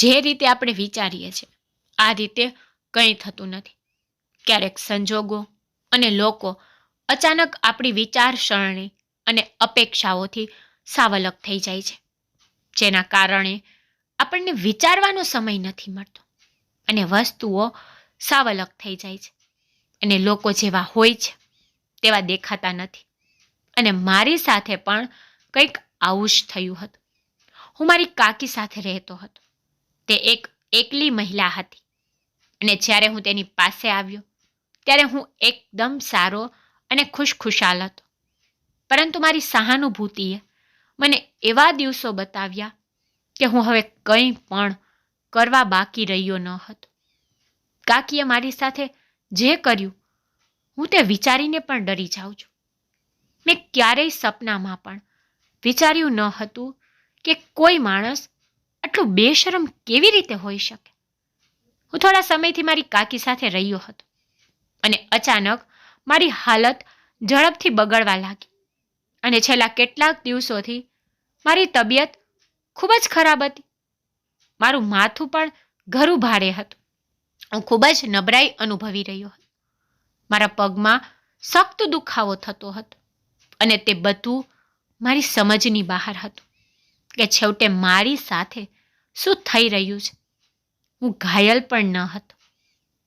જે રીતે આપણે વિચારીએ છીએ આ રીતે કંઈ થતું નથી. ક્યારેક સંજોગો અને લોકો અચાનક આપણી વિચારસરણી અને અપેક્ષાઓથી સાવ અલગ થઈ જાય છે, જેના કારણે આપણને વિચારવાનો સમય નથી મળતો અને વસ્તુઓ સાવ અલગ થઈ જાય છે અને લોકો જેવા હોય છે તેવા દેખાતા નથી. અને મારી સાથે પણ કંઈક આવું જ થયું હતું. હું મારી કાકી સાથે રહેતો હતો. તે એક એકલી મહિલા હતી અને જ્યારે હું તેની પાસે આવ્યો ત્યારે હું એકદમ સારો અને ખુશખુશાલ હતો. પરંતુ મારી સહાનુભૂતિએ મને એવા દિવસો બતાવ્યા કે હું હવે કંઈ પણ કરવા બાકી રહ્યો ન હતો. કાકીએ મારી સાથે જે કર્યું હું તે વિચારીને પણ ડરી જાઉં છું. મેં ક્યારેય સપનામાં પણ વિચાર્યું ન હતું કે કોઈ માણસ આટલું બેશરમ કેવી રીતે હોઈ શકે. હું થોડા સમયથી મારી કાકી સાથે રહ્યો હતો અને અચાનક મારી હાલત ઝડપથી બગડવા લાગી અને છેલ્લા કેટલાક દિવસોથી મારી તબિયત ખૂબ જ ખરાબ હતી. મારું માથું પણ ઘરું ભારે હતું. હું ખૂબ જ નબળાઈ અનુભવી રહ્યો હતો. મારા પગમાં સખ્ત દુખાવો થતો હતો અને તે બધું મારી સમજની બહાર હતું કે છેવટે મારી સાથે શું થઈ રહ્યું છે. હું ઘાયલ પણ ન હતો.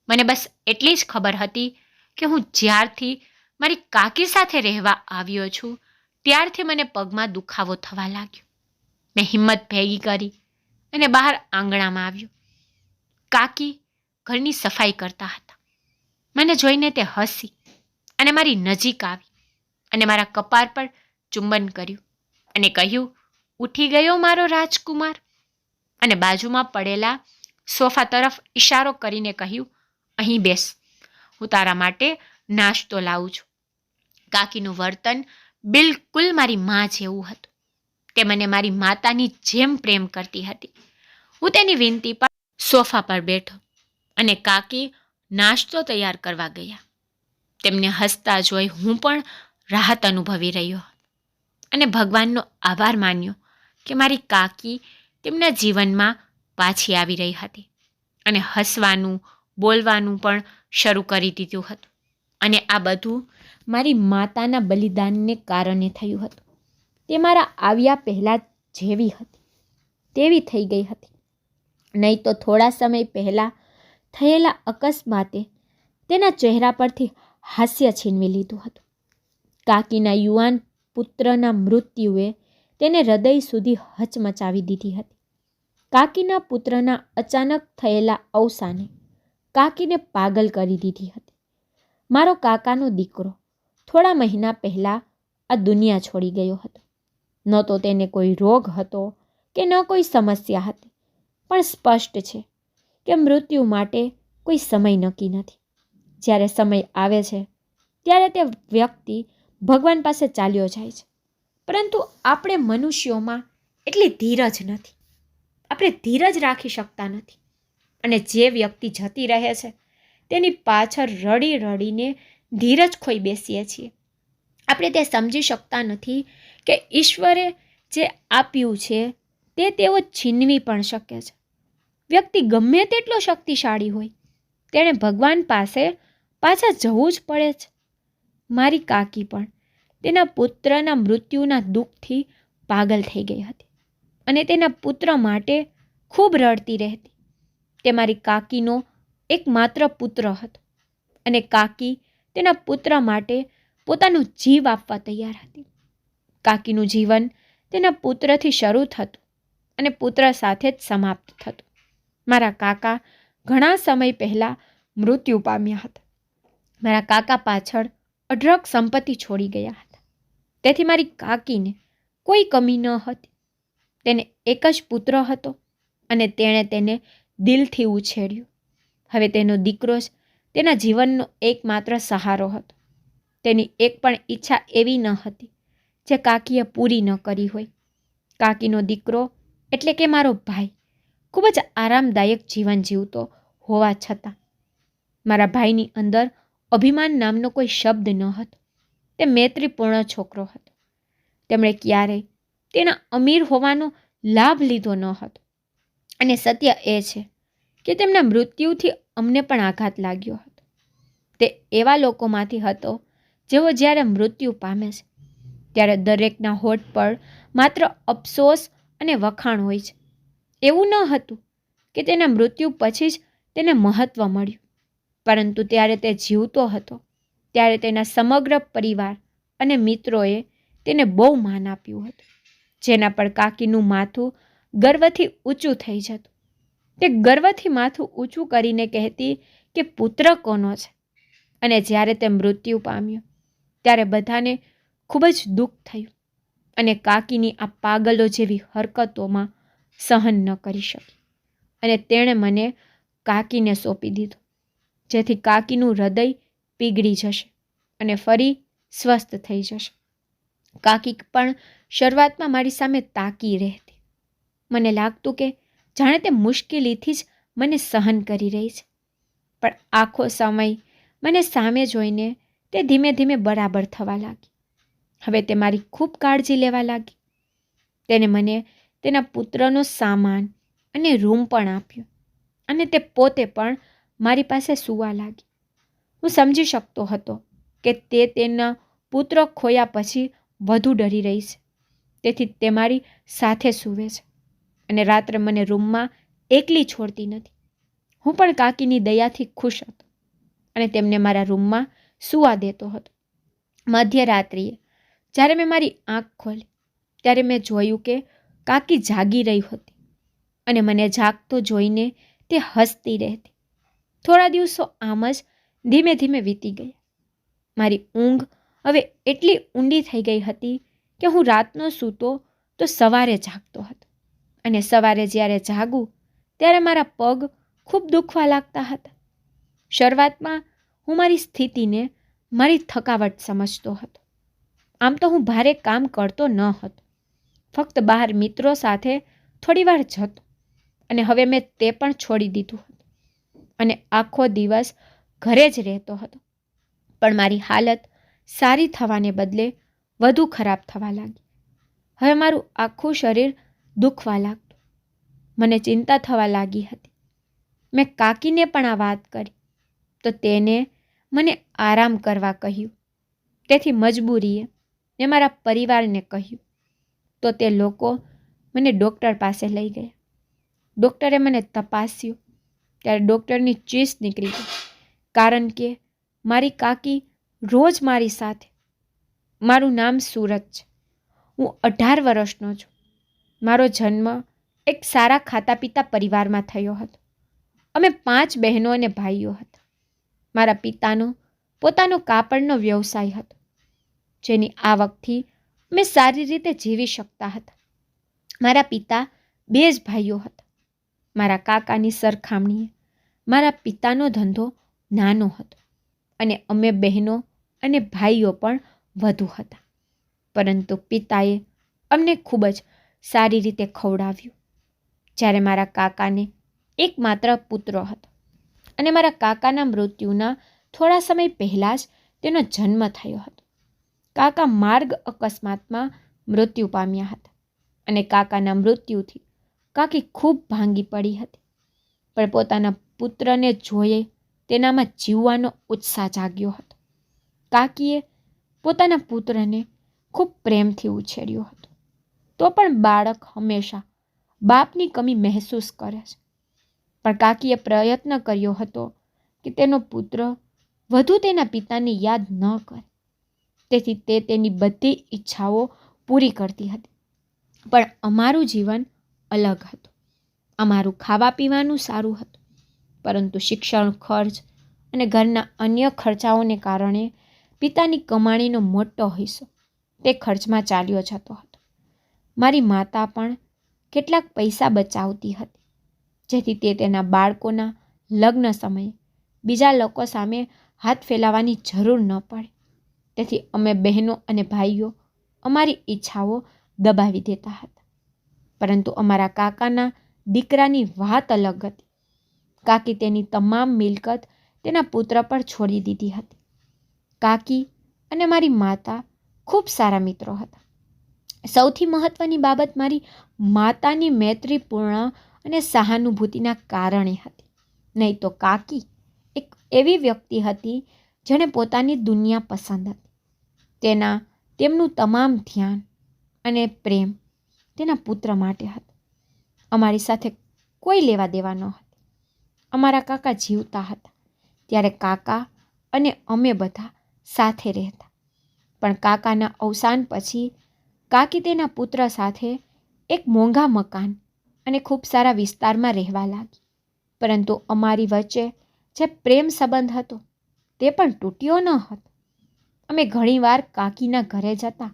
મને બસ એટલી જ ખબર હતી કે હું જ્યારથી મારી કાકી સાથે રહેવા આવ્યો છું ત્યારથી મને પગમાં દુખાવો થવા લાગ્યો. મેં હિંમત ભેગી કરી અને બહાર આંગણામાં આવ્યો. કાકી ઘરની સફાઈ કરતા હતા. મને જોઈને તે હસી અને મારી નજીક આવી અને મારા કપાળ પર ચુંબન કર્યું અને કહ્યું, ઉઠી ગયો મારો રાજકુમાર. અને બાજુમાં પડેલા સોફા તરફ ઈશારો કરીને કહ્યું, અહીં બેસ, હું તારા માટે નાસ્તો લાવું છું. કાકીનું વર્તન બિલકુલ મારી મા જેવું હતું. તે મને મારી માતાની જેમ પ્રેમ કરતી હતી. હું તેની વિનંતી પર સોફા પર બેઠો અને કાકી નાસ્તો તૈયાર કરવા ગયા. તેમને હસતા જોઈ હું પણ રાહત અનુભવી રહ્યો અને ભગવાનનો આભાર માન્યો કે મારી કાકી તેમના જીવનમાં પાછી આવી રહી હતી અને હસવાનું બોલવાનું પણ શરૂ કરી દીધું હતું. અને આ બધું મારી માતાના બલિદાનને કારણે થયું હતું. તે મારા આવ્યા પહેલાં જેવી હતી તેવી થઈ ગઈ હતી. નહીં તો થોડા સમય પહેલાં થયેલા અકસ્માતે તેના ચહેરા પરથી હાસ્ય છીનવી લીધું હતું. કાકીના યુવાન પુત્રના મૃત્યુએ તેને હૃદય સુધી હચમચાવી દીધી હતી. કાકીના પુત્રના અચાનક થયેલા અવસાને કાકીને પાગલ કરી દીધી હતી. મારો કાકાનો દીકરો થોડા મહિના પહેલાં આ દુનિયા છોડી ગયો હતો. ન તો તેને કોઈ રોગ હતો કે ન કોઈ સમસ્યા હતી, પણ સ્પષ્ટ છે કે મૃત્યુ માટે કોઈ સમય નક્કી નથી. જ્યારે સમય આવે છે ત્યારે તે વ્યક્તિ ભગવાન પાસે ચાલ્યો જાય છે. પરંતુ આપણે મનુષ્યોમાં એટલી ધીરજ નથી. આપણે ધીરજ રાખી શકતા નથી અને જે વ્યક્તિ જતી રહે છે તેની પાછળ રડી રડીને ધીરજ ખોઈ બેસીએ છીએ. આપણે તે સમજી શકતા નથી કે ઈશ્વરે જે આપ્યું છે તે તેઓ છીનવી પણ શકે છે. વ્યક્તિ ગમે તેટલો શક્તિશાળી હોય તેણે ભગવાન પાસે પાછા જવું જ પડે છે. મારી કાકી પણ તેના પુત્રના મૃત્યુના દુઃખથી પાગલ થઈ ગઈ હતી અને તેના પુત્ર માટે ખૂબ રડતી રહેતી. તે મારી કાકીનો એકમાત્ર પુત્ર હતો અને કાકી તેના પુત્ર માટે પોતાનું જીવ આપવા તૈયાર હતી. કાકીનું જીવન તેના પુત્રથી શરૂ થતું અને પુત્ર સાથે જ સમાપ્ત થતું. મારા કાકા ઘણા સમય પહેલાં મૃત્યુ પામ્યા હતા. મારા કાકા પાછળ અઢળક સંપત્તિ છોડી ગયા હતા. તેથી મારી કાકીને કોઈ કમી ન હતી. તેને એક જ પુત્ર હતો અને તેણે તેને દિલથી ઉછેર્યો. હવે તેનો દીકરો જ તેના જીવનનો એકમાત્ર સહારો હતો. તેની એક પણ ઈચ્છા એવી ન હતી જે કાકીએ પૂરી ન કરી હોય. કાકીનો દીકરો એટલે કે મારો ભાઈ ખૂબ જ આરામદાયક જીવન જીવતો હોવા છતાં મારા ભાઈની અંદર અભિમાન નામનો કોઈ શબ્દ ન હતો. તે મૈત્રીપૂર્ણ છોકરો હતો. તેમણે ક્યારેય તેના અમીર હોવાનો લાભ લીધો ન હતો અને સત્ય એ છે કે તેમના મૃત્યુથી અમને પણ આઘાત લાગ્યો હતો. તે એવા લોકોમાંથી હતો જેઓ જ્યારે મૃત્યુ પામે છે ત્યારે દરેકના હોઠ પર માત્ર અફસોસ અને વખાણ હોય છે. એવું ન હતું કે તેના મૃત્યુ પછી જ તેને મહત્વ મળ્યું, પરંતુ ત્યારે તે જીવતો હતો ત્યારે તેના સમગ્ર પરિવાર અને મિત્રોએ તેને બહુ માન આપ્યું હતું, જેના પર કાકીનું માથું ગર્વથી ઊંચું થઈ જતું. તે ગર્વથી માથું ઊંચું કરીને કહેતી કે પુત્ર કોનો છે. અને જ્યારે તે મૃત્યુ પામ્યો ત્યારે બધાને ખૂબ જ દુઃખ થયું અને કાકીની આ પાગલો જેવી હરકતોમાં સહન ન કરી શકી અને તેણે મને કાકીને સોંપી દીધું, જેથી કાકીનું હૃદય પીગળી જશે અને ફરી સ્વસ્થ થઈ જશે. કાકી પણ શરૂઆતમાં મારી સામે તાકી રહેતી. મને લાગતું કે જાણે તે મુશ્કેલીથી જ મને સહન કરી રહી છે, પણ આખો સમય મને સામે જોઈને તે ધીમે ધીમે બરાબર થવા લાગી. હવે તે મારી ખૂબ કાળજી લેવા લાગી. તેને મને તેના પુત્રનો સામાન અને રૂમ પણ આપ્યો અને તે પોતે પણ મારી પાસે સૂવા લાગી. હું સમજી શકતો હતો કે તે તેના પુત્ર ખોયા પછી વધુ ડરી રહી છે, તેથી તે મારી સાથે સૂવે છે અને રાત્રે મને રૂમમાં એકલી છોડતી નથી. હું પણ કાકીની દયાથી ખુશ હતો અને તેમને મારા રૂમમાં સૂવા દેતો હતો. મધ્યરાત્રિએ જ્યારે મેં મારી આંખ ખોલી ત્યારે મેં જોયું કે કાકી જાગી રહી હતી અને મને જાગતો જોઈને તે હસતી રહેતી. થોડા દિવસો આમ જ ધીમે ધીમે વીતી ગયા. મારી ઊંઘ હવે એટલી ઊંડી થઈ ગઈ હતી કે હું રાતનો સૂતો તો સવારે જાગતો હતો અને સવારે જ્યારે જાગું ત્યારે મારા પગ ખૂબ દુખવા લાગતા હતા. શરૂઆતમાં હું મારી સ્થિતિને મારી થકાવટ સમજતો હતો. આમ તો હું ભારે કામ કરતો ન હતો, ફક્ત બહાર મિત્રો સાથે થોડીવાર જતો અને હવે મેં તે પણ છોડી દીધું હતું અને આખો દિવસ ઘરે જ રહેતો હતો. પણ મારી હાલત સારી થવાને બદલે વધુ ખરાબ થવા લાગી. હવે મારું આખું શરીર દુખવા લાગતું. મને ચિંતા થવા લાગી હતી. મેં કાકીને પણ આ વાત કરી તો તેને મને આરામ કરવા કહ્યું. તેથી મજબૂરીએ મેં મારા પરિવારને કહ્યું તો તે લોકો મને ડૉક્ટર પાસે લઈ ગયા. ડૉક્ટરે મને તપાસ્યું ત્યારે ડૉક્ટરની ચીસ નીકળી ગઈ, કારણ કે મારી કાકી રોજ મારી સાથે. મારું નામ સુરજ છે. હું 18 વર્ષનો છું. મારો જન્મ એક સારા ખાતા પીતા પરિવારમાં થયો હતો. અમે 5 બહેનો અને ભાઈઓ હતા. મારા પિતાનો પોતાનો કાપડનો વ્યવસાય હતો, જેની આવકથી અમે સારી રીતે જીવી શકતા હતા. મારા પિતા 2 જ ભાઈઓ હતા. મારા કાકાની સરખામણીએ મારા પિતાનો ધંધો નાનો હતો અને અમે બહેનો અને ભાઈઓ પણ વધુ હતા, પરંતુ પિતાએ અમને ખૂબ જ સારી રીતે ખવડાવ્યું. જ્યારે મારા કાકાને એકમાત્ર પુત્ર હતો અને મારા કાકાના મૃત્યુના થોડા સમય પહેલાં જ તેનો જન્મ થયો હતો. કાકા માર્ગ અકસ્માતમાં મૃત્યુ પામ્યા હતા અને કાકાના મૃત્યુથી કાકી ખૂબ ભાંગી પડી હતી, પણ પોતાના પુત્રને જોઈએ તેનામાં જીવવાનો ઉત્સાહ જાગ્યો હતો. કાકીએ પોતાના પુત્રને ખૂબ પ્રેમથી ઉછેર્યો હતો. તો પણ બાળક હંમેશા બાપની કમી મહેસૂસ કરે છે, પણ કાકીએ પ્રયત્ન કર્યો હતો કે તેનો પુત્ર વધુ તેના પિતાને યાદ ન કરે. તેથી તે તેની બધી ઈચ્છાઓ પૂરી કરતી હતી. પણ અમારું જીવન અલગ હતું. અમારું ખાવા પીવાનું સારું હતું, પરંતુ શિક્ષણ ખર્ચ અને ઘરના અન્ય ખર્ચાઓને કારણે પિતાની કમાણીનો મોટો હિસ્સો તે ખર્ચમાં ચાલ્યો જતો હતો. મારી માતા પણ કેટલાક પૈસા બચાવતી હતી, જેથી તે તેના બાળકોના લગ્ન સમયે બીજા લોકો સામે હાથ ફેલાવવાની જરૂર ન પડે. તેથી અમે બહેનો અને ભાઈઓ અમારી ઈચ્છાઓ દબાવી દેતા હતા. પરંતુ અમારા કાકાના દીકરાની વાત અલગ હતી. કાકી તેની તમામ મિલકત તેના પુત્ર પર છોડી દીધી હતી. કાકી અને મારી માતા ખૂબ સારા મિત્રો હતા. સૌથી મહત્વની બાબત મારી માતાની મૈત્રીપૂર્ણ અને સહાનુભૂતિના કારણે હતી. નહીં તો કાકી એક એવી વ્યક્તિ હતી જેણે પોતાની દુનિયા પસંદ હતી. તેમનું તમામ ધ્યાન અને પ્રેમ તેના પુત્ર માટે હતું. અમારી સાથે કોઈ લેવા દેવા ન હતી. અમારા કાકા જીવતા હતા ત્યારે કાકા અને અમે બધા સાથે રહેતા. પણ કાકાના અવસાન પછી કાકી તેના પુત્ર સાથે એક મોંઘા મકાન અને ખૂબ સારા વિસ્તારમાં રહેવા લાગી. પરંતુ અમારી વચ્ચે જે પ્રેમ સંબંધ હતો તે પણ તૂટ્યો ન હતો. અમે ઘણીવાર કાકીના ઘરે જતા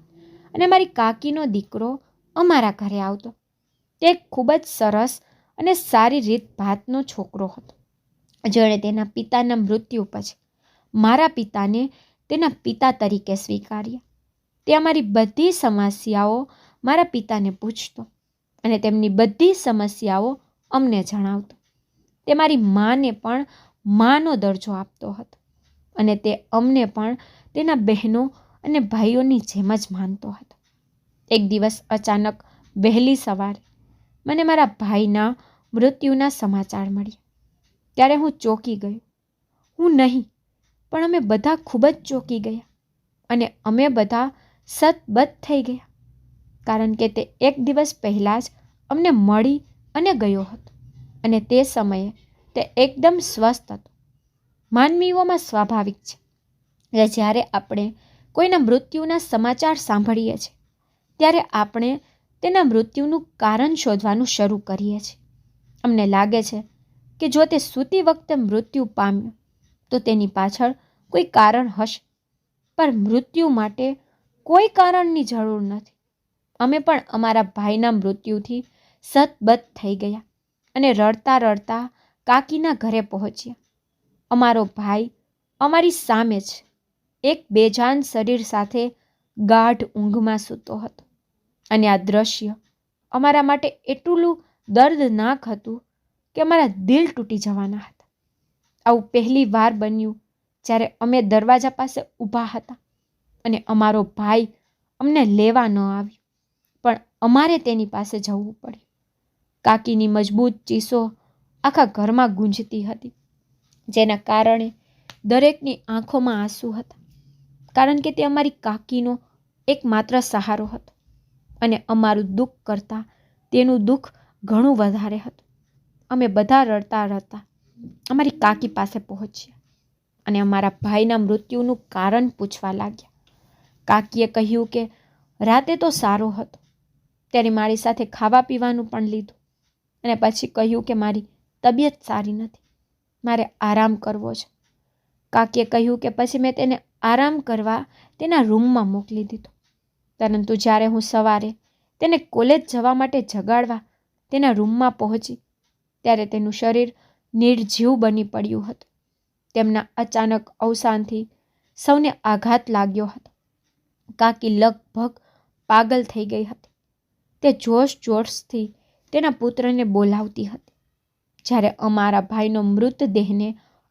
અને મારી કાકીનો દીકરો અમારા ઘરે આવતો. તે ખૂબ જ સરસ અને સારી રીતભાતનો છોકરો હતો, જેણે તેના પિતાના મૃત્યુ પછી મારા પિતાને તેના પિતા તરીકે સ્વીકાર્યા. તે અમારી બધી સમસ્યાઓ મારા પિતાને પૂછતો અને તેમની બધી સમસ્યાઓ અમને જણાવતો. તે મારી માને પણ માનો દરજ્જો આપતો હતો અને તે અમને પણ તેના બહેનો અને ભાઈઓની જેમ જ માનતો હતો. એક દિવસ અચાનક વહેલી સવારે મને મારા ભાઈના મૃત્યુના સમાચાર મળ્યા. ત્યારે હું ચોંકી ગયો. હું નહીં પણ અમે બધા ખૂબ જ ચોંકી ગયા અને અમે બધા સતબત થઈ ગયા, કારણ કે તે એક દિવસ પહેલાં જ અમને મળી અને ગયો હતો અને તે સમયે તે એકદમ સ્વસ્થ હતો. માનવીઓમાં સ્વાભાવિક છે કે જ્યારે આપણે કોઈના મૃત્યુના સમાચાર સાંભળીએ છીએ ત્યારે આપણે તેના મૃત્યુનું કારણ શોધવાનું શરૂ કરીએ છીએ. અમને લાગે છે કે જો તે સૂતી વખતે મૃત્યુ પામ્યો તો તેની પાછળ કોઈ કારણ હશે, પણ મૃત્યુ માટે કોઈ કારણની જરૂર નથી. અમે પણ અમારા ભાઈના મૃત્યુથી સતબત થઈ ગયા અને રડતા રડતા કાકીના ઘરે પહોંચ્યા. અમારો ભાઈ અમારી સામે જ એક બેજાન શરીર સાથે ગાઢ ઊંઘમાં સૂતો હતો અને આ દ્રશ્ય અમારા માટે એટલું દર્દનાક હતું કે અમારા દિલ તૂટી જવાના હતા. આવું પહેલી વાર બન્યું જ્યારે અમે દરવાજા પાસે ઊભા હતા અને અમારો ભાઈ અમને લેવા ન આવ્યો, પણ અમારે તેની પાસે જવું પડ્યું. કાકીની મજબૂત ચીસો આખા ઘરમાં ગૂંજતી હતી, જેના કારણે દરેકની આંખોમાં આંસુ હતા, કારણ કે તે અમારી કાકીનો એકમાત્ર સહારો હતો અને અમારું દુઃખ કરતાં તેનું દુઃખ ઘણું વધારે હતું. અમે બધા રડતા રડતા અમારી કાકી પાસે પહોંચ્યા અને અમારા ભાઈના મૃત્યુનું કારણ પૂછવા લાગ્યા. કાકીએ કહ્યું કે રાતે તો સારો હતો, ત્યારે મારી સાથે ખાવા પીવાનું પણ લીધું અને પછી કહ્યું કે મારી તબિયત સારી નથી, મારે આરામ કરવો છે. કાકીએ કહ્યું કે પછી મેં તેને આરામ કરવા તેના રૂમમાં મોકલી દીધો. પરંતુ જ્યારે હું સવારે તેને કોલેજ જવા માટે જગાડવા તેના રૂમમાં પહોંચી ત્યારે તેનું શરીર નિર્જીવ બની પડ્યું હતું. તેમના અચાનક અવસાનથી સૌને આઘાત લાગ્યો હતો. કાકી લગભગ પાગલ થઈ ગઈ હતી. તે જોશ જોશથી તેના પુત્રને બોલાવતી હતી. જ્યારે અમારા ભાઈનો મૃતદેહને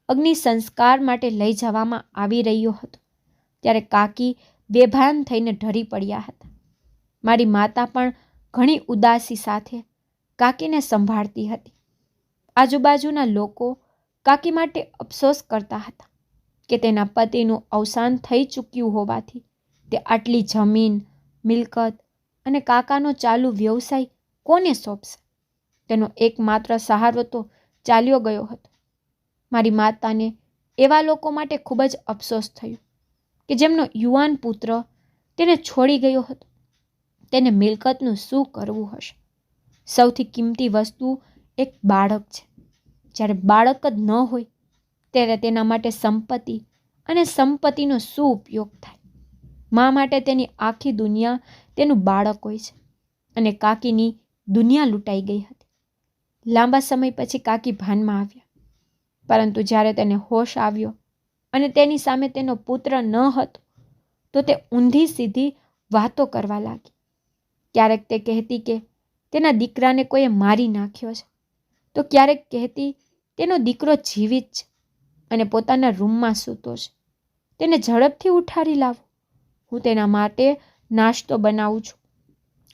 અગ્નિ સંસ્કાર માટે લઈ જવામાં આવી રહ્યો હતો ત્યારે કાકી બેભાન થઈને ઢળી પડ્યા હતા. મારી માતા પણ ઘણી ઉદાસી સાથે કાકીને સંભાળતી હતી. આજુબાજુના લોકો કાકી માટે અફસોસ કરતા હતા કે તેના પતિનું અવસાન થઈ ચૂક્યું હોવાથી તે આટલી જમીન, મિલકત અને કાકાનો ચાલુ વ્યવસાય કોને સોંપશે? તેનો એકમાત્ર સહારો તો ચાલ્યો ગયો હતો. મારી માતાને એવા લોકો માટે ખૂબ જ અફસોસ થયો કે જેમનો યુવાન પુત્ર તેને છોડી ગયો હતો. તેને મિલકતનું શું કરવું હશે? સૌથી કિંમતી વસ્તુ એક બાળક છે. જ્યારે બાળક જ ન હોય ત્યારે તેના માટે સંપત્તિ અને સંપત્તિનો શું ઉપયોગ થાય? મા માટે તેની આખી દુનિયા તેનું બાળક હોય છે અને કાકીની દુનિયા લૂંટાઈ ગઈ હતી. લાંબા સમય પછી કાકી ભાનમાં આવ્યા, પરંતુ જ્યારે તેને હોશ આવ્યો અને તેની સામે તેનો પુત્ર ન હતો તો તે ઊંધી સીધી વાતો કરવા લાગી. ક્યારેક તે કહેતી કે તેના દીકરાને કોઈએ મારી નાખ્યો છે, તો ક્યારેક કહેતી તેનો દીકરો જીવિત છે અને પોતાના રૂમમાં સૂતો છે, તેને ઝડપથી ઉઠાડી લાવો, હું તેના માટે નાસ્તો બનાવું છું.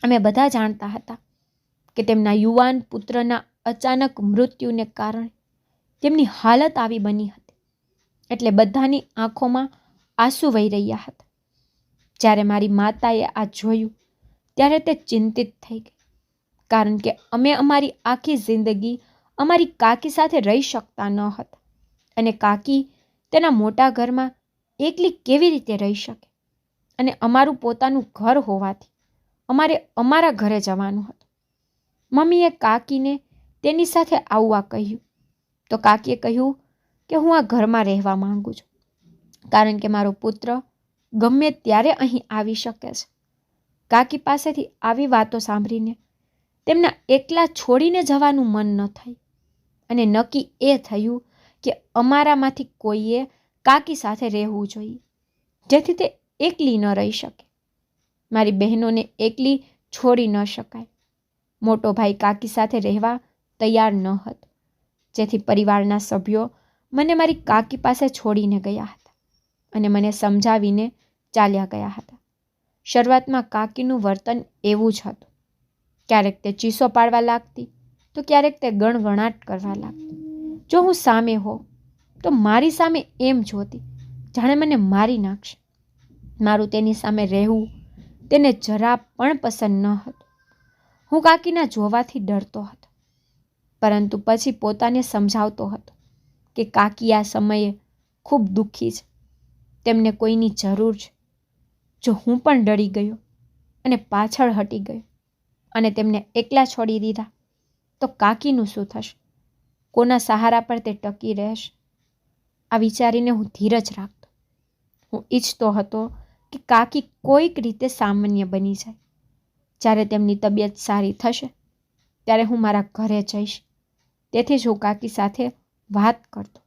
અમે બધા જાણતા હતા કે તેમના યુવાન પુત્રના અચાનક મૃત્યુને કારણે તેમની હાલત આવી બની હતી એટલે બધાની આંખોમાં આંસુ વહી રહ્યા હતા. જ્યારે મારી માતાએ આ જોયું ત્યારે તે ચિંતિત થઈ ગઈ, કારણ કે અમે અમારી આખી જિંદગી અમારી કાકી સાથે રહી શકતા ન હતા અને કાકી તેના મોટા ઘરમાં એકલી કેવી રીતે રહી શકે અને અમારું પોતાનું ઘર હોવાથી અમારે અમારા ઘરે જવાનું હતું. મમ્મીએ કાકીને તેની સાથે આવવા કહ્યું તો કાકીએ કહ્યું કે હું આ ઘરમાં રહેવા માંગુ છું, કારણ કે મારો પુત્ર ગમે ત્યારે અહીં આવી શકે છે. કાકી પાસેથી આવી વાતો સાંભળીને તેમના એકલા છોડીને જવાનું મન ન થયું અને નક્કી એ થયું કે અમારામાંથી કોઈએ કાકી સાથે રહેવું જોઈએ, જેથી તે એકલી ન રહી શકે. મારી બહેનોને એકલી છોડી ન શકાય. મોટો ભાઈ કાકી સાથે રહેવા તૈયાર ન હતો, જેથી પરિવારના સભ્યો મને મારી કાકી પાસે છોડીને ગયા હતા અને મને સમજાવીને ચાલ્યા ગયા હતા. શરૂઆતમાં કાકીનું વર્તન એવું જ હતું. ક્યારેક તે ચીસો પાડવા લાગતી તો ક્યારેક તે ગણગણાટ કરવા લાગતી. જો હું સામે હોઉં તો મારી સામે એમ જોતી જાણે મને મારી નાખશે. મારું તેની સામે રહેવું તેને જરા પણ પસંદ ન હતું. હું કાકીના જોવાથી ડરતો હતો, પરંતુ પછી પોતાને સમજાવતો હતો કે કાકી આ સમયે ખૂબ દુઃખી છે, તેમને કોઈની જરૂર છે. જો હું પણ ડરી ગયો અને પાછળ હટી ગયો અને તેમને એકલા છોડી દીધા તો કાકીનું શું થશે? કોના સહારા પર તે ટકી રહેશે? આ વિચારીને હું ધીરજ રાખતો. હું ઈચ્છતો હતો કે કાકી કોઈક રીતે સામાન્ય બની જાય. જ્યારે તેમની તબિયત સારી થશે ત્યારે હું મારા ઘરે જઈશ. તેથી જ હું કાકી સાથે વાત કરતો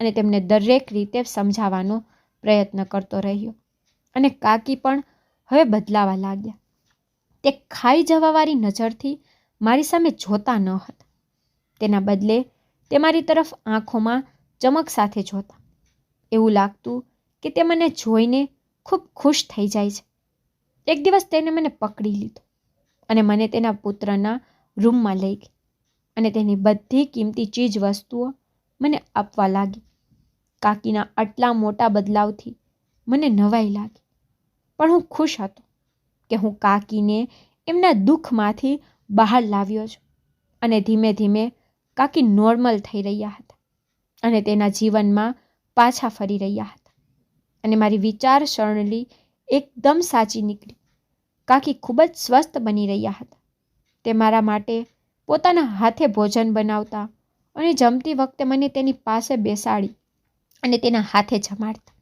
અને તેમને દરેક રીતે સમજાવવાનો પ્રયત્ન કરતો રહ્યો અને કાકી પણ હવે બદલાવા લાગ્યા. તે ખાઈ જવાવાળી નજરથી મારી સામે જોતા ન હતા. તેના બદલે તે મારી તરફ આંખોમાં ચમક સાથે જોતા. એવું લાગતું કે તે મને જોઈને ખૂબ ખુશ થઈ જાય છે. એક દિવસ તેને મને પકડી લીધો અને મને તેના પુત્રના રૂમમાં લઈ ગઈ અને તેની બધી કિંમતી ચીજ વસ્તુઓ મને આપવા લાગી. કાકીના આટલા મોટા બદલાવથી મને નવાઈ લાગી, પણ હું ખુશ હતો કે હું કાકીને એમના દુઃખમાંથી બહાર લાવ્યો છું અને ધીમે ધીમે કાકી નોર્મલ થઈ રહ્યા હતા અને તેના જીવનમાં પાછા ફરી રહ્યા હતા અને મારી વિચારસરણી એકદમ સાચી નીકળી. કાકી ખૂબ જ સ્વસ્થ બની રહ્યા હતા. તે મારા માટે પોતાના હાથે ભોજન બનાવતા અને જમતી વખતે મને તેની પાસે બેસાડી અને તેના હાથે જમાડતા.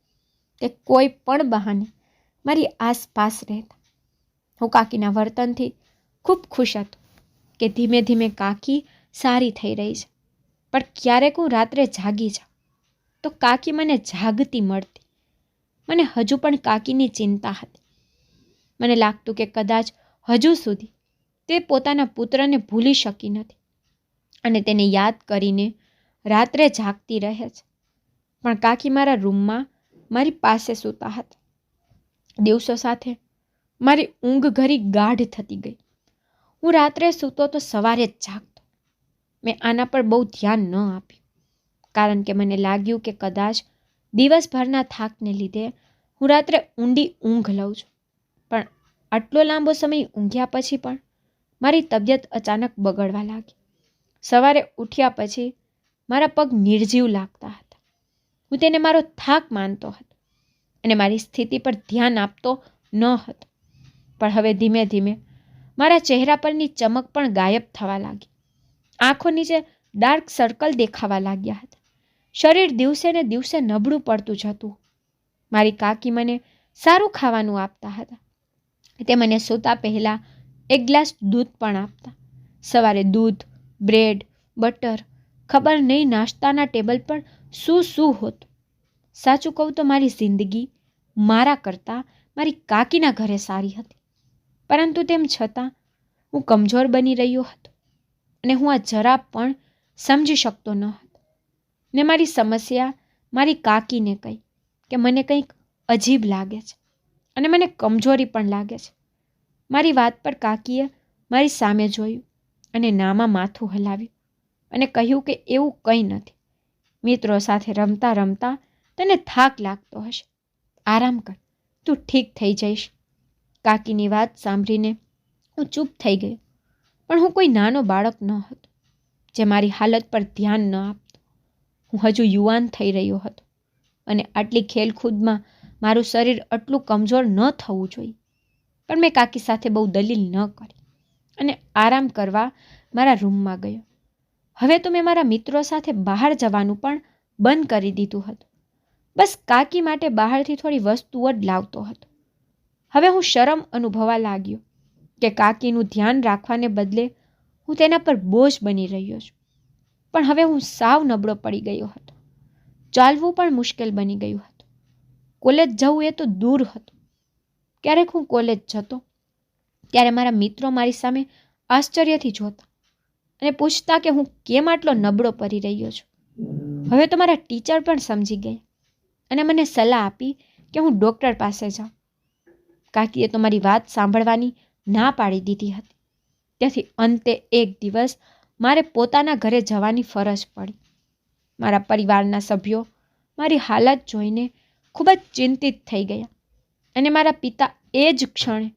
તે કોઈ પણ બહાને મારી આસપાસ રહેતા. હું કાકીના વર્તનથી ખૂબ ખુશ હતો કે ધીમે ધીમે કાકી સારી થઈ રહી છે. પણ ક્યારેક હું રાત્રે જાગી જાઉં તો કાકી મને જાગતી મળતી. મને હજુ પણ કાકીની ચિંતા હતી. મને લાગતું કે કદાચ હજુ સુધી તે પોતાના પુત્રને ભૂલી શકી નથી અને તેને યાદ કરીને રાત્રે જાગતી રહે છે. પણ કાકી મારા રૂમમાં મારી પાસે સૂતા હતા. દિવસો સાથે મારી ઊંઘ ઘણી ગાઢ થતી ગઈ. હું રાત્રે સૂતો તો સવારે જ જાગતો. મેં આના પર બહુ ધ્યાન ન આપ્યું, કારણ કે મને લાગ્યું કે કદાચ દિવસભરના થાકને લીધે હું રાત્રે ઊંડી ઊંઘ લઉં છું. પણ આટલો લાંબો સમય ઊંઘ્યા પછી પણ મારી તબિયત અચાનક બગડવા લાગી. સવારે ઉઠ્યા પછી મારા પગ નિર્જીવ લાગતા હતા. હું તેને મારો થાક માનતો હતો અને મારી સ્થિતિ પર ધ્યાન આપતો ન હતો. પણ હવે ધીમે ધીમે મારા ચહેરા પરની ચમક પણ ગાયબ થવા લાગી. આંખો નીચે ડાર્ક સર્કલ દેખાવા લાગ્યા હતા. શરીર દિવસે ને દિવસે નબળું પડતું જતું. મારી કાકી મને સારું ખાવાનું આપતા હતા. તે મને સૂતા પહેલાં એક ગ્લાસ દૂધ પણ આપતા. સવારે દૂધ, બ્રેડ, બટર, ખબર નહીં નાસ્તાના ટેબલ પર શું શું હોતું. સાચું કહું તો મારી જિંદગી મારા કરતાં મારી કાકીના ઘરે સારી હતી. પરંતુ તેમ છતાં હું કમજોર બની રહ્યો હતો અને હું આ જરા પણ સમજી શકતો ન હતો. ને મારી સમસ્યા મારી કાકીને કહી કે મને કંઈક અજીબ લાગે છે અને મને કમજોરી પણ લાગે છે. મારી વાત પર કાકીએ મારી સામે જોયું અને નામાં માથું હલાવ્યું અને કહ્યું કે એવું કંઈ નથી. મિત્રો સાથે રમતા રમતા તને થાક લાગતો હશે, આરામ કર, તું ઠીક થઈ જઈશ. કાકીની વાત સાંભળીને હું ચૂપ થઈ ગયો. પણ હું કોઈ નાનો બાળક ન હતો જે મારી હાલત પર ધ્યાન ન આપતો. હું હજુ યુવાન થઈ રહ્યો હતો અને આટલી ખેલકૂદમાં મારું શરીર આટલું કમજોર ન થવું જોઈએ. પણ મેં કાકી સાથે બહુ દલીલ ન કરી અને આરામ કરવા મારા રૂમમાં ગયો. હવે તો મેં મારા મિત્રો સાથે બહાર જવાનું પણ બંધ કરી દીધું હતું. બસ કાકી માટે બહારથી થોડી વસ્તુઓ જ લાવતો હતો. હવે હું શરમ અનુભવવા લાગ્યો કે કાકીનું ધ્યાન રાખવાને બદલે હું તેના પર બોજ બની રહ્યો છું. પણ હવે હું સાવ નબળો પડી ગયો હતો. ચાલવું પણ મુશ્કેલ બની ગયું હતું. કોલેજ જવું એ તો દૂર હતું. ક્યારેક હું કોલેજ જતો ત્યારે મારા મિત્રો મારી સામે આશ્ચર્યથી જોતા અને પૂછતા કે હું કેમ આટલો નબળો પડી રહ્યો છું. હવે તો મારા ટીચર પણ સમજી ગયા અને મને સલાહ આપી કે હું ડૉક્ટર પાસે જાઉં. કાકીએ તો મારી વાત સાંભળવાની ના પાડી દીધી હતી. તેથી અંતે એક દિવસ મારે પોતાના ઘરે જવાની ફરજ પડી. મારા પરિવારના સભ્યો મારી હાલત જોઈને ખૂબ જ ચિંતિત થઈ ગયા અને મારા પિતા એ જ ક્ષણે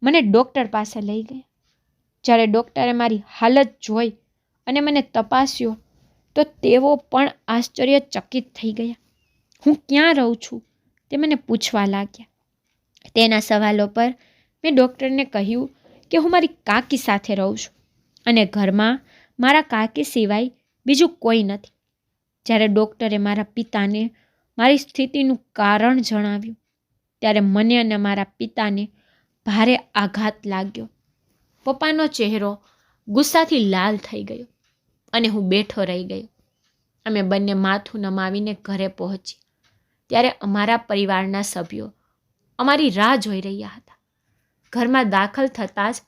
મને ડૉક્ટર પાસે લઈ ગયા. જ્યારે ડૉક્ટરે મારી હાલત જોઈ અને મને તપાસ્યો તો તેઓ પણ આશ્ચર્યચકિત થઈ ગયા. હું ક્યાં રહું છું તે મને પૂછવા લાગ્યા. તેના સવાલો પર મેં ડૉક્ટરને કહ્યું કે હું મારી કાકી સાથે રહું છું અને ઘરમાં મારા કાકી સિવાય બીજું કોઈ નથી. જ્યારે ડૉક્ટરે મારા પિતાને મારી સ્થિતિનું કારણ જણાવ્યું ત્યારે મને અને મારા પિતાને ભારે આઘાત લાગ્યો. પપ્પાનો ચહેરો ગુસ્સાથી લાલ થઈ ગયો અને હું બેઠો રહી ગયો. અમે બંને માથું નમાવીને ઘરે પહોંચી ત્યારે અમારા પરિવારના સભ્યો અમારી રાહ જોઈ રહ્યા હતા. ઘરમાં દાખલ થતાં જ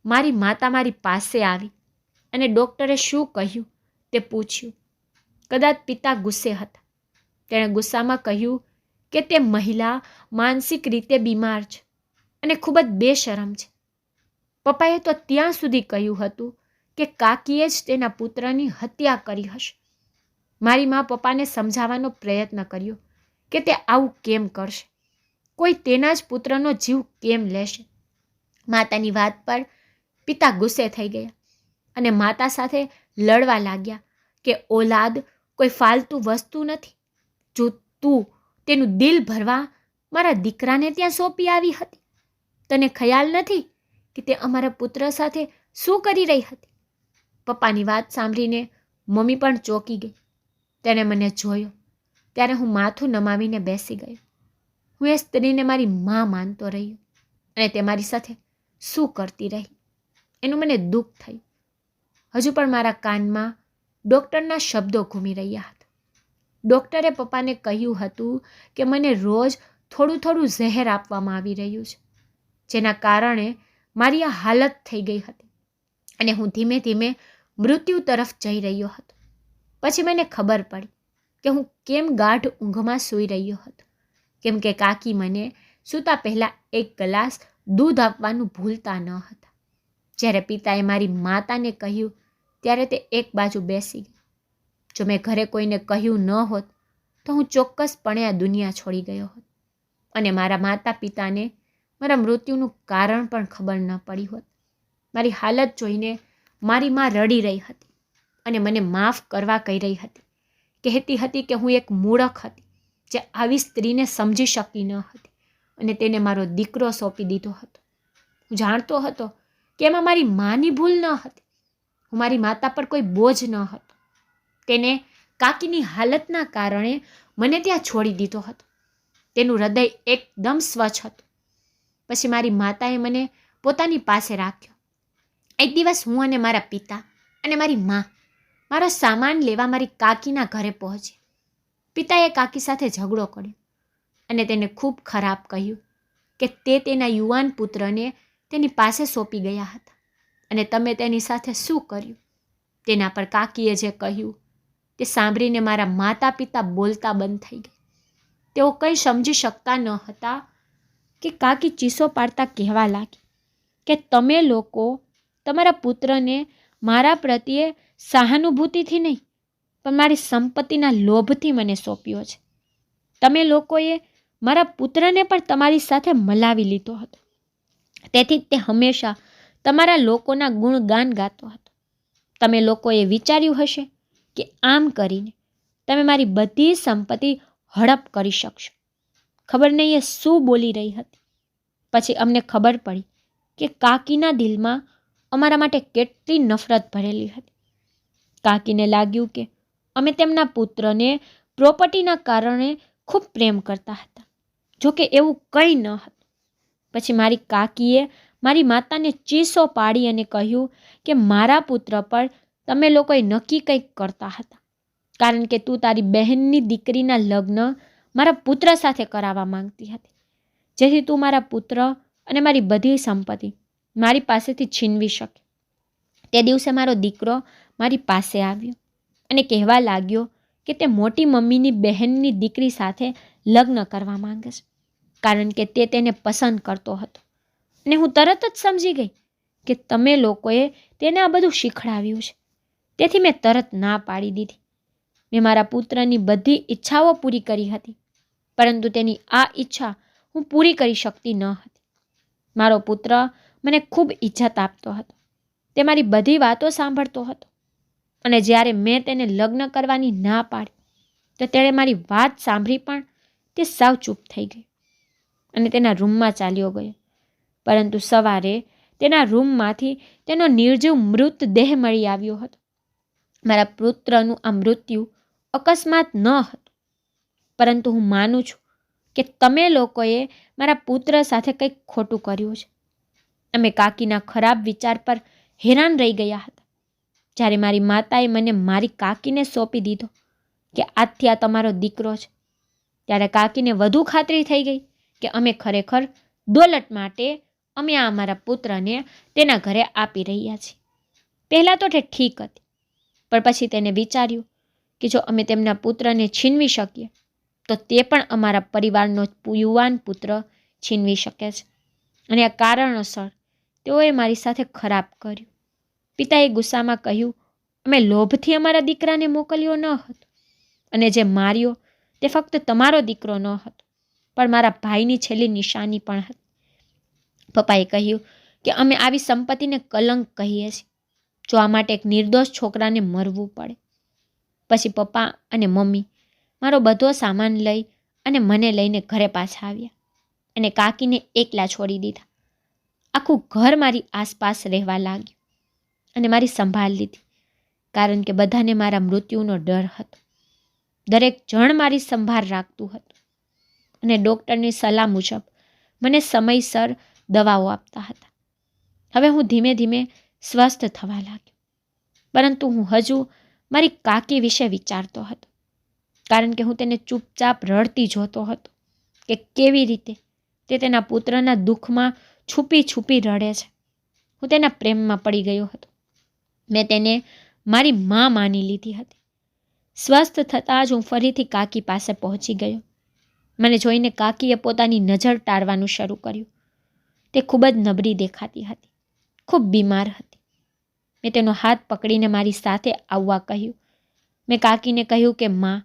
મારી માતા મારી પાસે આવી અને ડૉક્ટરે શું કહ્યું તે પૂછ્યું. કદાચ પિતા ગુસ્સે હતા. તેણે ગુસ્સામાં કહ્યું કે તે મહિલા માનસિક રીતે બીમાર છે અને ખૂબ જ બેશરમ છે. પપ્પાએ તો ત્યાં સુધી કહ્યું હતું કે કાકીએ જ તેના પુત્રની હત્યા કરી હશે. મારી મા પપ્પાને સમજાવવાનો પ્રયત્ન કર્યો કે તે આવું કેમ કરશે, કોઈ તેના જ પુત્રનો જીવ કેમ લેશે. માતાની વાત પર પિતા ગુસ્સે થઈ ગયા અને માતા સાથે લડવા લાગ્યા કે ઓલાદ કોઈ ફાલતુ વસ્તુ નથી. જો તું તેનું દિલ ભરવા મારા દીકરાને ત્યાં સોંપી આવી હતી, તને ખ્યાલ નથી કે તે અમારા પુત્ર સાથે શું કરી રહી હતી. પપ્પાની વાત સાંભળીને મમ્મી પણ ચોંકી ગઈ. તેણે મને જોયો ત્યારે હું માથું નમાવીને બેસી ગયો. હું એ સ્ત્રીને મારી મા માનતો રહ્યો અને તે મારી સાથે શું કરતી રહી એનું મને દુઃખ થયું. હજુ પણ મારા કાનમાં ડૉક્ટરના શબ્દો ઘૂમી રહ્યા હતા. ડૉક્ટરે પપ્પાને કહ્યું હતું કે મને રોજ થોડું થોડું ઝેર આપવામાં આવી રહ્યું છે, જેના કારણે મારી આ હાલત થઈ ગઈ હતી અને હું ધીમે ધીમે મૃત્યુ તરફ જઈ રહ્યો હતો. પછી મને ખબર પડી કે હું કેમ ગાઢ ઊંઘમાં સૂઈ રહ્યો હતો, કેમ કે કાકી મને સૂતા પહેલાં એક ગ્લાસ દૂધ આપવાનું ભૂલતા ન હતા. જ્યારે પિતાએ મારી માતાને કહ્યું ત્યારે તે એક બાજુ બેસી ગઈ. જો મેં ઘરે કોઈને કહ્યું ન હોત તો હું ચોક્કસપણે આ દુનિયા છોડી ગયો હોત અને મારા માતા પિતાને મારા મૃત્યુનું કારણ પણ ખબર ન પડી હોત. મારી હાલત જોઈને મારી મા રડી રહી હતી અને મને માફ કરવા કહી રહી હતી. કહેતી હતી કે હું એક મૂર્ખ હતી જે આવી સ્ત્રીને સમજી શકી ન હતી અને તેને મારો દીકરો સોંપી દીધો હતો. હું જાણતો હતો કે એમાં મારી માની ભૂલ ન હતી. હું મારી માતા પર કોઈ બોજ ન હતો. તેને કાકીની હાલતના કારણે મને ત્યાં છોડી દીધો હતો. તેનું હૃદય એકદમ સ્વચ્છ હતું. પછી મારી માતાએ મને પોતાની પાસે રાખ્યો. એક દિવસ હું અને મારા પિતા અને મારી મા મારો સામાન લેવા મારી કાકીના ઘરે પહોંચ્યા. પિતાએ કાકી સાથે ઝઘડો કર્યો અને તેને ખૂબ ખરાબ કહ્યું કે તે તેના યુવાન પુત્રને તેની પાસે સોંપી ગયા હતા અને તમે તેની સાથે શું કર્યું. તેના પર કાકીએ જે કહ્યું તે સાંભળીને મારા માતા પિતા બોલતા બંધ થઈ ગયા. તેઓ કંઈ સમજી શકતા ન હતા કે કાકી ચીસો પાડતા કહેવા લાગી કે તમે લોકો તમારા પુત્રને મારા પ્રત્યે સહાનુભૂતિથી નહીં, પણ મારી સંપત્તિના લોભથી મને સોંપ્યો છે. તમે લોકોએ મારા પુત્રને પણ તમારી સાથે મલાવી લીધો હતો. તેથી તે હંમેશા તમારા લોકોના ગુણગાન ગાતો હતો. તમે લોકોએ વિચાર્યું હશે કે આમ કરીને તમે મારી બધી સંપત્તિ હડપ કરી શકશો. ખબર નહીં એ શું બોલી રહી હતી. પછી અમને ખબર પડી કે કાકીના દિલમાં અમારા માટે કેટલી નફરત ભરેલી હતી. કાકીને લાગ્યું કે અમે તેમના પુત્રને પ્રોપર્ટીના કારણે ખૂબ પ્રેમ કરતા હતા. જોકે એવું કંઈ ન હતું. પછી મારી કાકીએ મારી માતાને ચીસો પાડી અને કહ્યું કે મારા પુત્ર પર તમે લોકોએ નક્કી કંઈક કરતા હતા, કારણ કે તું તારી બહેનની દીકરીના લગ્ન મારા પુત્ર સાથે કરાવવા માંગતી હતી, જેથી તું મારા પુત્ર અને મારી બધી સંપત્તિ મારી પાસેથી છીનવી શકે. તે દિવસે મારો દીકરો મારી પાસે આવ્યો અને કહેવા લાગ્યો કે તે મોટી મમ્મીની બહેનની દીકરી સાથે લગ્ન કરવા માંગે છે, કારણ કે તે તેને પસંદ કરતો હતો. અને હું તરત જ સમજી ગઈ કે તમે લોકોએ તેને આ બધું શીખડાવ્યું છે. તેથી મેં તરત ના પાડી દીધી. મેં મારા પુત્રની બધી ઈચ્છાઓ પૂરી કરી હતી, પરંતુ તેની આ ઈચ્છા હું પૂરી કરી શકતી ન હતી. મારો પુત્ર મને ખૂબ ઇજ્જત આપતો હતો. તે મારી બધી વાતો સાંભળતો હતો, અને જ્યારે મેં તેને લગ્ન કરવાની ના પાડી તો તેણે મારી વાત સાંભળી પણ તે સાવ ચૂપ થઈ ગઈ અને તેના રૂમમાં ચાલ્યો ગયો. પરંતુ સવારે તેના રૂમમાંથી તેનો નિર્જીવ મૃતદેહ મળી આવ્યો હતો. મારા પુત્રનું આ મૃત્યુ અકસ્માત ન હતું, પરંતુ હું માનું છું કે તમે લોકોએ મારા પુત્ર સાથે કંઈક ખોટું કર્યું છે. અમે કાકીના ખરાબ વિચાર પર હેરાન રહી ગયા હતા. જ્યારે મારી માતાએ મને મારી કાકીને સોંપી દીધો કે આજથી આ તમારો દીકરો છે, ત્યારે કાકીને વધુ ખાતરી થઈ ગઈ કે અમે ખરેખર દોલત માટે અમે આ અમારા પુત્રને તેના ઘરે આપી રહ્યા છીએ. પહેલાં તો તે ઠીક હતી, પણ પછી તેને વિચાર્યું કે જો અમે તેમના પુત્રને છીનવી શકીએ તો તે પણ અમારા પરિવારનો યુવાન પુત્ર છીનવી શકે છે, અને આ કારણોસર તેઓએ મારી સાથે ખરાબ કર્યું. પિતાએ ગુસ્સામાં કહ્યું, અમે લોભથી અમારા દીકરાને મોકલ્યો ન હતો, અને જે માર્યો તે ફક્ત તમારો દીકરો ન હતો, પણ મારા ભાઈની છેલ્લી નિશાની પણ હતી. પપ્પાએ કહ્યું કે અમે આવી સંપત્તિને કલંક કહીએ છીએ, જો આ માટે એક નિર્દોષ છોકરાને મરવું પડે. પછી પપ્પા અને મમ્મી મારો બધો સામાન લઈ અને મને લઈને ઘરે પાછા આવ્યા અને કાકીને એકલા છોડી દીધા. આખું ઘર મારી આસપાસ રહેવા લાગ્યું અને મારી સંભાળ લીધી, કારણ કે બધાને મારા મૃત્યુનો ડર હતો. દરેક જણ મારી સંભાળ રાખતું હતું અને ડૉક્ટરની સલાહ મુજબ મને સમયસર દવાઓ આપતા હતા. હવે હું ધીમે ધીમે સ્વસ્થ થવા લાગ્યો, પરંતુ હું હજુ મારી કાકી વિશે વિચારતો હતો, કારણ કે હું તેને ચૂપચાપ રડતી જોતો હતો કે કેવી રીતે તે તેના પુત્રના દુઃખમાં છુપી છુપી રડે છે. હું તેના પ્રેમમાં પડી ગયો હતો. મેં તેને મારી માં માની લીધી હતી. સ્વસ્થ થતાં જ હું ફરીથી કાકી પાસે પહોંચી ગયો. મને જોઈને કાકીએ પોતાની નજર ટાળવાનું શરૂ કર્યું. તે ખૂબ જ નબળી દેખાતી હતી, ખૂબ બીમાર હતી. મેં તેનો હાથ પકડીને મારી સાથે આવવા કહ્યું. મેં કાકીને કહ્યું કે માં,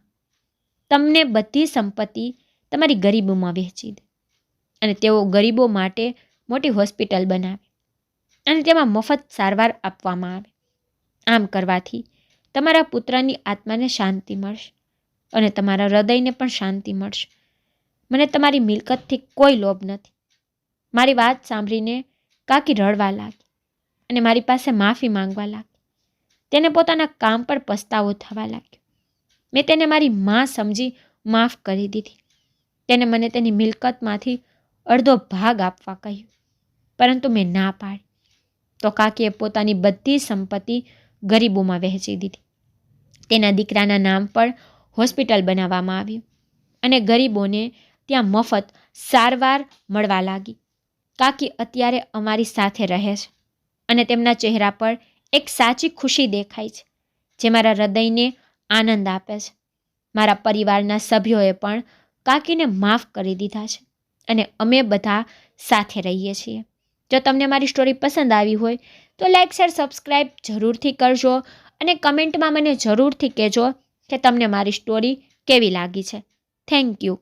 તમને બધી સંપત્તિ તમારી ગરીબોમાં વહેંચી દે અને તેઓ ગરીબો માટે મોટી હોસ્પિટલ બનાવે અને તેમાં મફત સારવાર આપવામાં આવે. આમ કરવાથી તમારા પુત્રની આત્માને શાંતિ મળશે અને તમારા હૃદયને પણ શાંતિ મળશે. મને તમારી મિલકતથી કોઈ લોભ નથી. મારી વાત સાંભળીને કાકી રડવા લાગી અને મારી પાસે માફી માંગવા લાગી. તેને પોતાના કામ પર પસ્તાવો થવા લાગ્યો. મેં તેને મારી માં સમજી માફ કરી દીધી. તેને મને તેની મિલકતમાંથી અડધો ભાગ આપવા કહ્યું, પરંતુ મેં ના પાડી. તો કાકીએ પોતાની બધી સંપત્તિ ગરીબોમાં વહેંચી દીધી. તેના દીકરાના નામ પર હોસ્પિટલ બનાવવામાં આવ્યું અને ગરીબોને ત્યાં મફત સારવાર મળવા લાગી. કાકી અત્યારે અમારી સાથે રહે છે અને તેમના ચહેરા પર એક સાચી ખુશી દેખાય છે, જે મારા હૃદયને આનંદ આપે છે. મારા પરિવારના સભ્યોએ પણ કાકીને માફ કરી દીધા છે અને અમે બધા સાથે રહીએ છીએ. જો તમને મારી સ્ટોરી પસંદ આવી હોય તો લાઈક શેર સબસ્ક્રાઈબ જરૂરથી કરજો અને કમેન્ટમાં મને જરૂરથી કહેજો કે તમને મારી સ્ટોરી કેવી લાગી છે. Thank you.